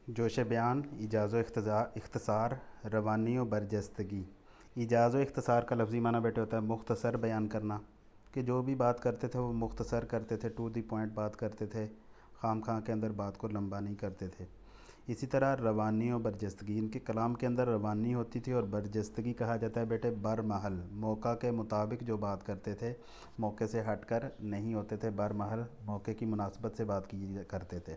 جوش بیان، ایجاز و اختصار، روانی و برجستگی۔ ایجاز و اختصار کا لفظی معنی بیٹے ہوتا ہے مختصر بیان کرنا، کہ جو بھی بات کرتے تھے وہ مختصر کرتے تھے، ٹو دی پوائنٹ بات کرتے تھے، خام خواہ کے اندر بات کو لمبا نہیں کرتے تھے۔ اسی طرح روانی و برجستگی، ان کے کلام کے اندر روانی ہوتی تھی، اور برجستگی کہا جاتا ہے بیٹے برمحل، موقع کے مطابق جو بات کرتے تھے، موقع سے ہٹ کر نہیں ہوتے تھے، برمحل موقع کی مناسبت سے بات کی کرتے تھے۔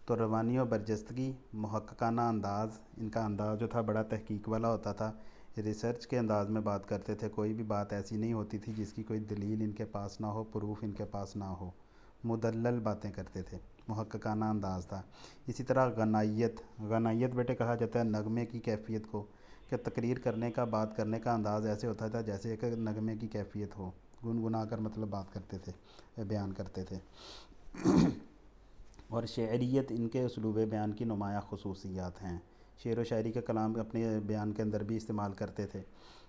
تو روانی و برجستگی، محققانہ انداز، ان کا انداز جو تھا بڑا تحقیق والا ہوتا تھا، ریسرچ کے انداز میں بات کرتے تھے، کوئی بھی بات ایسی نہیں ہوتی تھی جس کی کوئی دلیل ان کے پاس نہ ہو، پروف ان کے پاس نہ ہو، مدلل باتیں کرتے تھے، محققانہ انداز تھا۔ اسی طرح غنائیت، غنائیت بیٹے کہا جاتا ہے نغمے کی کیفیت کو، کہ تقریر کرنے کا، بات کرنے کا انداز ایسے ہوتا تھا جیسے ایک نغمے کی کیفیت ہو، گنگنا کر مطلب بات کرتے تھے، بیان کرتے تھے۔ اور شعریت ان کے اسلوب بیان کی نمایاں خصوصیات ہیں، شعر و شاعری کا کلام اپنے بیان کے اندر بھی استعمال کرتے تھے۔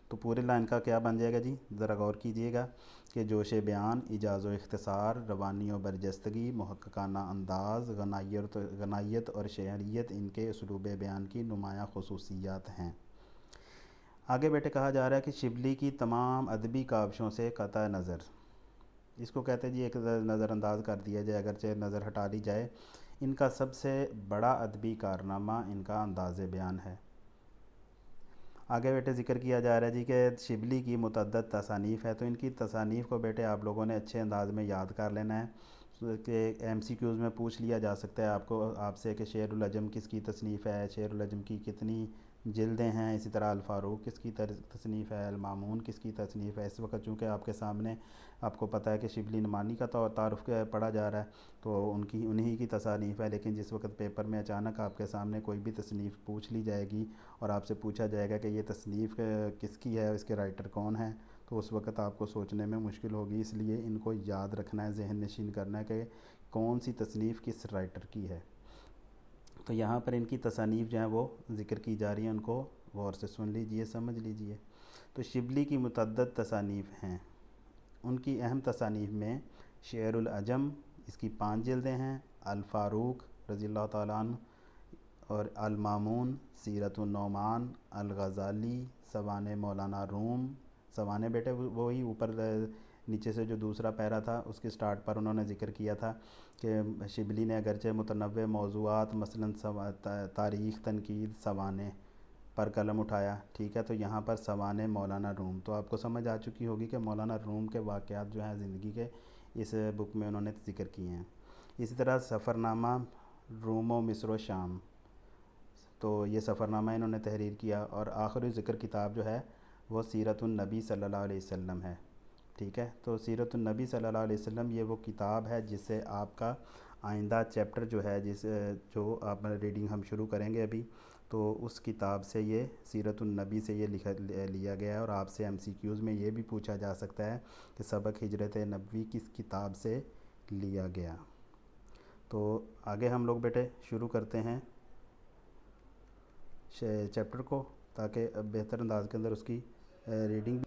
تو پورے لائن کا کیا بن جائے گا جی، ذرا غور کیجئے گا کہ جوش بیان، ایجاز و اختصار، روانی و برجستگی، محققانہ انداز، غنائیت اور شعریت ان کے اسلوب بیان کی نمایاں خصوصیات ہیں۔ آگے بیٹے کہا جا رہا ہے کہ شبلی کی تمام ادبی کاوشوں سے قطع نظر، اس کو کہتے ہیں جی ایک نظر انداز کر دیا جائے، اگرچہ نظر ہٹا لی جائے، ان کا سب سے بڑا ادبی کارنامہ ان کا انداز بیان ہے۔ آگے بیٹے ذکر کیا جا رہا ہے جی کہ شبلی کی متعدد تصانیف ہے، تو ان کی تصانیف کو بیٹے آپ لوگوں نے اچھے انداز میں یاد کر لینا ہے، کہ ایم سی کیوز میں پوچھ لیا جا سکتا ہے آپ سے کہ شعر العجم کس کی تصنیف ہے، شعر العجم کی کتنی جلدیں ہیں، اسی طرح الفاروق کس کی تصنیف ہے، المامون کس کی تصنیف ہے۔ اس وقت چونکہ آپ کے سامنے آپ کو پتہ ہے کہ شبلی نعمانی کا تعارف پڑھا جا رہا ہے، تو انہی کی تصانیف ہے، لیکن جس وقت پیپر میں اچانک آپ کے سامنے کوئی بھی تصنیف پوچھ لی جائے گی اور آپ سے پوچھا جائے گا کہ یہ تصنیف کس کی ہے، اس کے رائٹر کون ہیں، تو اس وقت آپ کو سوچنے میں مشکل ہوگی، اس لیے ان کو یاد رکھنا ہے، ذہن نشین کرنا ہے کہ کون سی تصنیف کس رائٹر کی ہے۔ تو یہاں پر ان کی تصانیف جو ہیں وہ ذکر کی جا رہی ہیں، ان کو غور سے سن لیجئے، سمجھ لیجئے۔ تو شبلی کی متعدد تصانیف ہیں، ان کی اہم تصانیف میں شعر العجم، اس کی 5 جلدیں ہیں، الفاروق رضی اللہ تعالیٰ عنہ، اور المامون، سیرت النعمان، الغزالی، سوانح مولانا روم۔ سوانح بیٹے وہی اوپر نیچے سے جو دوسرا پیرا تھا اس کے سٹارٹ پر انہوں نے ذکر کیا تھا کہ شبلی نے اگرچہ متنوع موضوعات مثلا تاریخ، تنقید، سوانح پر قلم اٹھایا، ٹھیک ہے، تو یہاں پر سوانح مولانا روم، تو آپ کو سمجھ آ چکی ہوگی کہ مولانا روم کے واقعات جو ہیں زندگی کے اس بک میں انہوں نے ذکر کیے ہیں۔ اسی طرح سفر نامہ روم و مصر و شام، تو یہ سفر نامہ انہوں نے تحریر کیا، اور آخری ذکر کتاب جو ہے وہ سیرت النبی صلی اللہ علیہ وسلم ہے، ٹھیک ہے۔ تو سیرت النبی صلی اللہ علیہ وسلم یہ وہ کتاب ہے جس سے آپ کا آئندہ چیپٹر جو ہے، جو آپ ریڈنگ ہم شروع کریں گے ابھی، تو اس کتاب سے یہ سیرت النبی سے یہ لیا گیا ہے، اور آپ سے ایم سی کیوز میں یہ بھی پوچھا جا سکتا ہے کہ سبق ہجرت نبوی کس کتاب سے لیا گیا۔ تو آگے ہم لوگ بیٹے شروع کرتے ہیں چیپٹر کو، تاکہ بہتر انداز کے اندر اس کی ریڈنگ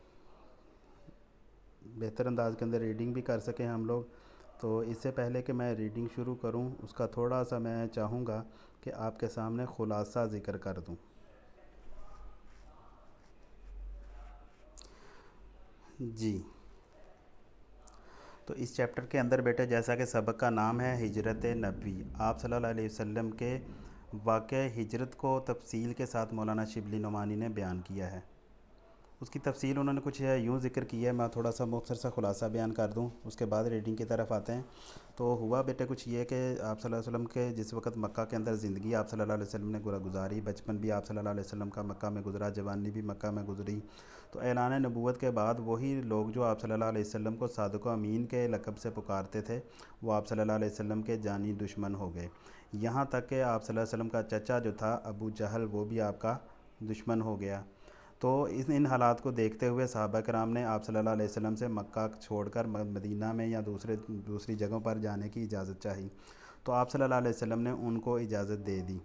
بھی کر سکیں ہم لوگ۔ تو اس سے پہلے کہ میں ریڈنگ شروع کروں، اس کا تھوڑا سا میں چاہوں گا کہ آپ کے سامنے خلاصہ ذکر کر دوں۔ جی، تو اس چیپٹر کے اندر بیٹے جیسا کہ سبق کا نام ہے ہجرت نبوی، آپ صلی اللہ علیہ وسلم کے واقعہ ہجرت کو تفصیل کے ساتھ مولانا شبلی نعمانی نے بیان کیا ہے۔ اس کی تفصیل انہوں نے کچھ یوں ذکر کی ہے، میں تھوڑا سا مختصر سا خلاصہ بیان کر دوں، اس کے بعد ریڈنگ کی طرف آتے ہیں۔ تو ہوا بیٹے کچھ یہ کہ آپ صلی اللہ علیہ وسلم کے جس وقت مکہ کے اندر زندگی آپ صلی اللہ علیہ وسلم نے گزاری، بچپن بھی آپ صلی اللہ علیہ وسلم کا مکہ میں گزرا، جوانی بھی مکہ میں گزری، تو اعلان نبوت کے بعد وہی لوگ جو آپ صلی اللہ علیہ وسلم کو صادق و امین کے لقب سے پکارتے تھے، وہ آپ صلی اللہ علیہ وسلم کے جانی دشمن ہو گئے، یہاں تک کہ آپ صلی اللہ علیہ وسلم کا چچا جو تھا ابو جہل، وہ بھی آپ کا دشمن ہو گیا۔ تو ان حالات کو دیکھتے ہوئے صحابہ کرام نے آپ صلی اللہ علیہ وسلم سے مکہ چھوڑ کر مدینہ میں یا دوسری جگہوں پر جانے کی اجازت چاہی، تو آپ صلی اللہ علیہ وسلم نے ان کو اجازت دے دی۔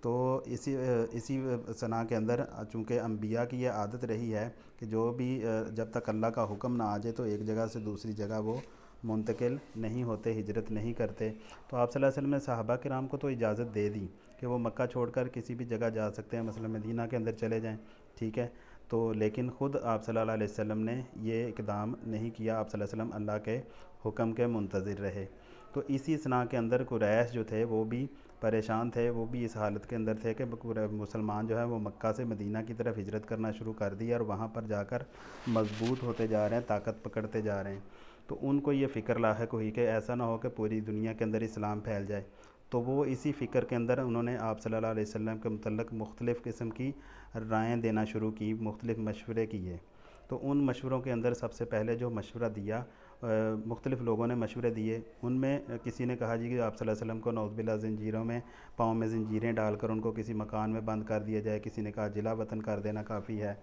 تو اسی ثنا کے اندر چونکہ انبیاء کی یہ عادت رہی ہے کہ جو بھی جب تک اللہ کا حکم نہ آ جائے تو ایک جگہ سے دوسری جگہ وہ منتقل نہیں ہوتے، ہجرت نہیں کرتے۔ تو آپ صلی اللہ علیہ وسلم نے صحابہ کرام کو تو اجازت دے دی کہ وہ مکہ چھوڑ کر کسی بھی جگہ جا سکتے ہیں، مثلا مدینہ کے اندر چلے جائیں، ٹھیک ہے۔ تو لیکن خود آپ صلی اللہ علیہ وسلم نے یہ اقدام نہیں کیا، آپ صلی اللہ علیہ وسلم اللہ کے حکم کے منتظر رہے۔ تو اسی اثناء کے اندر قریش جو تھے وہ بھی پریشان تھے، وہ بھی اس حالت کے اندر تھے کہ مسلمان جو ہے وہ مکہ سے مدینہ کی طرف ہجرت کرنا شروع کر دی اور وہاں پر جا کر مضبوط ہوتے جا رہے ہیں، طاقت پکڑتے جا رہے ہیں۔ تو ان کو یہ فکر لاحق ہوئی کہ ایسا نہ ہو کہ پوری دنیا کے اندر اسلام پھیل جائے۔ تو وہ اسی فکر کے اندر انہوں نے آپ صلی اللہ علیہ وسلم کے متعلق مختلف قسم کی رائیں دینا شروع کی، مختلف مشورے کیے۔ تو ان مشوروں کے اندر سب سے پہلے جو مشورہ دیا، مختلف لوگوں نے مشورے دیے، ان میں کسی نے کہا جی کہ آپ صلی اللہ علیہ وسلم کو نعوذ باللہ زنجیروں میں، پاؤں میں زنجیریں ڈال کر ان کو کسی مکان میں بند کر دیا جائے، کسی نے کہا جلا وطن کر دینا کافی ہے۔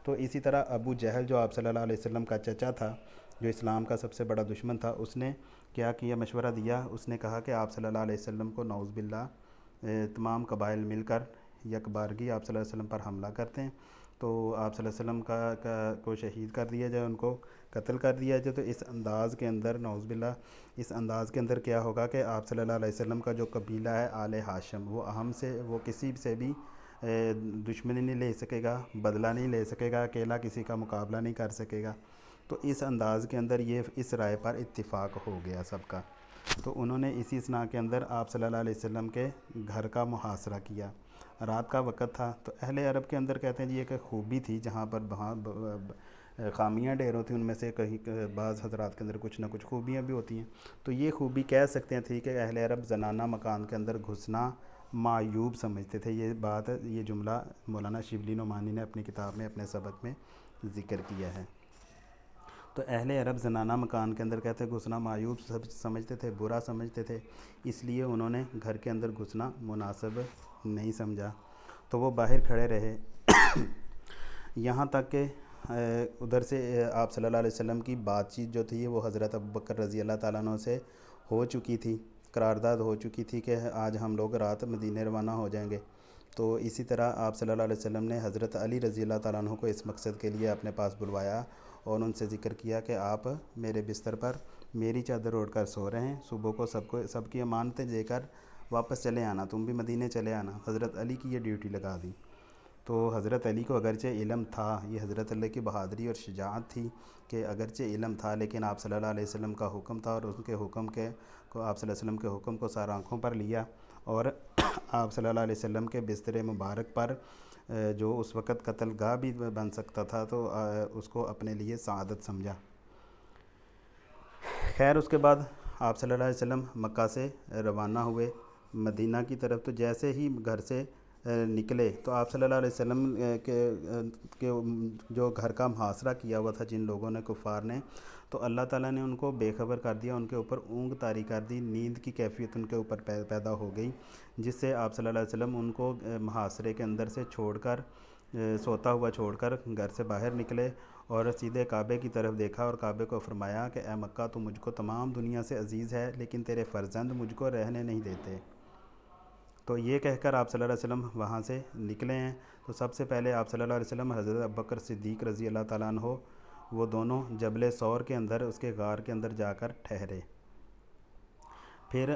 تو اسی طرح ابو جہل جو آپ صلی اللہ علیہ وسلم کا چچا تھا، جو اسلام کا سب سے بڑا دشمن تھا، اس نے کیا کیا، مشورہ دیا۔ اس نے کہا کہ آپ صلی اللہ علیہ وسلم کو نعوذ باللہ تمام قبائل مل کر یک بارگی آپ صلی اللہ علیہ وسلم پر حملہ کرتے ہیں، تو آپ صلی اللہ علیہ وسلم کو شہید کر دیا جائے، ان کو قتل کر دیا جائے۔ تو اس انداز کے اندر نعوذ باللہ اس انداز کے اندر کیا ہوگا کہ آپ صلی اللہ علیہ وسلم کا جو قبیلہ ہے آل ہاشم، وہ اہم سے وہ کسی سے بھی دشمنی نہیں لے سکے گا، بدلہ نہیں لے سکے گا، اکیلا کسی کا مقابلہ نہیں کر سکے گا۔ تو اس انداز کے اندر یہ اس رائے پر اتفاق ہو گیا سب کا۔ تو انہوں نے اسی اثناء کے اندر آپ صلی اللہ علیہ وسلم کے گھر کا محاصرہ کیا۔ رات کا وقت تھا، تو اہل عرب کے اندر کہتے ہیں جی ایک خوبی تھی، جہاں پر وہاں خامیاں ڈھیر ہوتی ہیں، ان میں سے کہیں بعض حضرات کے اندر کچھ نہ کچھ خوبیاں بھی ہوتی ہیں۔ تو یہ خوبی کہہ سکتے ہیں تھی کہ اہل عرب زنانہ مکان کے اندر گھسنا معیوب سمجھتے تھے۔ یہ بات، یہ جملہ مولانا شبلی نعمانی نے اپنی کتاب میں، اپنے سبق میں ذکر کیا ہے۔ تو اہل عرب زنانہ مکان کے اندر کہتے گھسنا معیوب سمجھتے تھے، برا سمجھتے تھے، اس لیے انہوں نے گھر کے اندر گھسنا مناسب نہیں سمجھا۔ تو وہ باہر کھڑے رہے یہاں تک کہ ادھر سے آپ صلی اللہ علیہ وسلم کی بات چیت جو تھی وہ حضرت ابوبکر رضی اللہ تعالیٰ عنہ سے ہو چکی تھی، قرارداد ہو چکی تھی کہ آج ہم لوگ رات مدینے روانہ ہو جائیں گے۔ تو اسی طرح آپ صلی اللہ علیہ وسلم نے حضرت علی رضی اللہ تعالیٰ عنہ کو اس مقصد کے لیے اپنے پاس بلوایا اور ان سے ذکر کیا کہ آپ میرے بستر پر میری چادر اوڑھ کر سو رہے ہیں، صبح کو سب کی امانتیں دے کر واپس چلے آنا، تم بھی مدینے چلے آنا۔ حضرت علی کی یہ ڈیوٹی لگا دی۔ تو حضرت علی کو اگرچہ علم تھا، یہ حضرت علی کی بہادری اور شجاعت تھی کہ اگرچہ علم تھا لیکن آپ صلی اللہ علیہ وسلم کا حکم تھا، اور ان کے حکم کو آپ صلی اللہ علیہ وسلم کے حکم کو سار آنکھوں پر لیا، اور آپ صلی اللہ علیہ وسلم کے بستر مبارک پر جو اس وقت قتل گاہ بھی بن سکتا تھا، تو اس کو اپنے لیے سعادت سمجھا۔ خیر اس کے بعد آپ صلی اللہ علیہ وسلم مکہ سے روانہ ہوئے مدینہ کی طرف۔ تو جیسے ہی گھر سے نکلے تو آپ صلی اللہ علیہ وسلم کے جو گھر کا محاصرہ کیا ہوا تھا جن لوگوں نے، کفار نے، تو اللہ تعالیٰ نے ان کو بے خبر کر دیا، ان کے اوپر اونگ طاری کر دی، نیند کی کیفیت ان کے اوپر پیدا ہو گئی، جس سے آپ صلی اللہ علیہ وسلم ان کو محاصرے کے اندر سے چھوڑ کر، سوتا ہوا چھوڑ کر گھر سے باہر نکلے اور سیدھے کعبے کی طرف دیکھا اور کعبے کو فرمایا کہ اے مکہ، تو مجھ کو تمام دنیا سے عزیز ہے لیکن تیرے فرزند مجھ کو رہنے نہیں دیتے۔ تو یہ کہہ کر آپ صلی اللہ علیہ وسلم وہاں سے نکلے ہیں۔ تو سب سے پہلے آپ صلی اللہ علیہ وسلم حضرت ابوبکر صدیق رضی اللہ تعالیٰ عنہ، وہ دونوں جبل ثور کے اندر، اس کے غار کے اندر جا کر ٹھہرے۔ پھر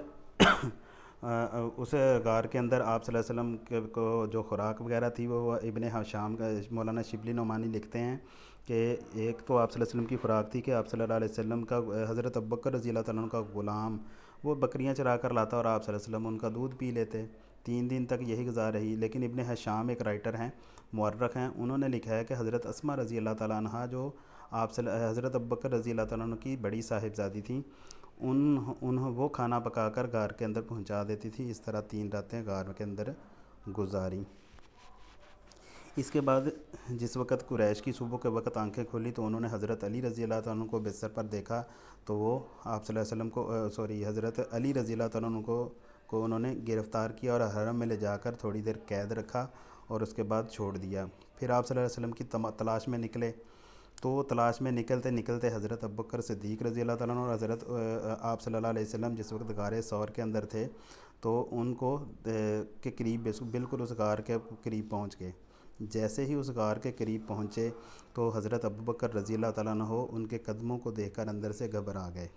اس غار کے اندر آپ صلی اللہ علیہ وسلم کو جو خوراک وغیرہ تھی وہ ابن حشام کا، مولانا شبلی نعمانی لکھتے ہیں کہ ایک تو آپ صلی اللہ علیہ وسلم کی خوراک تھی کہ آپ صلی اللہ علیہ وسلم کا، حضرت ابوبکر رضی اللہ تعالیٰ عنہ کا غلام وہ بکریاں چرا کر لاتا اور آپ صلی اللہ علیہ وسلم ان کا دودھ پی لیتے۔ 3 دن تک یہی غذا رہی۔ لیکن ابن حشام ایک رائٹر ہیں، مورخ ہیں، انہوں نے لکھا ہے کہ حضرت اسماء رضی اللہ تعالیٰ عنہ جو حضرت ابوبکر رضی اللہ تعالیٰ عنہ کی بڑی صاحبزادی تھیں، وہ کھانا پکا کر غار کے اندر پہنچا دیتی تھی۔ اس طرح 3 راتیں غار کے اندر گزاری۔ اس کے بعد جس وقت قریش کی صبح کے وقت آنکھیں کھولی تو انہوں نے حضرت علی رضی اللہ تعالیٰ عنہ کو بستر پر دیکھا، تو وہ آپ صلی اللہ علیہ وسلم کو حضرت علی رضی اللہ تعالیٰ عنہ کو انہوں نے گرفتار کیا اور حرم میں لے جا کر تھوڑی دیر قید رکھا اور اس کے بعد چھوڑ دیا۔ پھر آپ صلی اللہ علیہ وسلم کی تلاش میں نکلے، تو تلاش میں نکلتے نکلتے حضرت ابوبکر صدیق رضی اللہ تعالیٰ عنہ اور حضرت آپ صلی اللہ علیہ وسلم جس وقت غار ثور کے اندر تھے تو ان کو کے قریب، بالکل اس غار کے قریب پہنچ گئے۔ جیسے ہی اس غار کے قریب پہنچے تو حضرت ابوبکر رضی اللہ تعالیٰ عنہ ان کے قدموں کو دیکھ کر اندر سے گھبرا گئے۔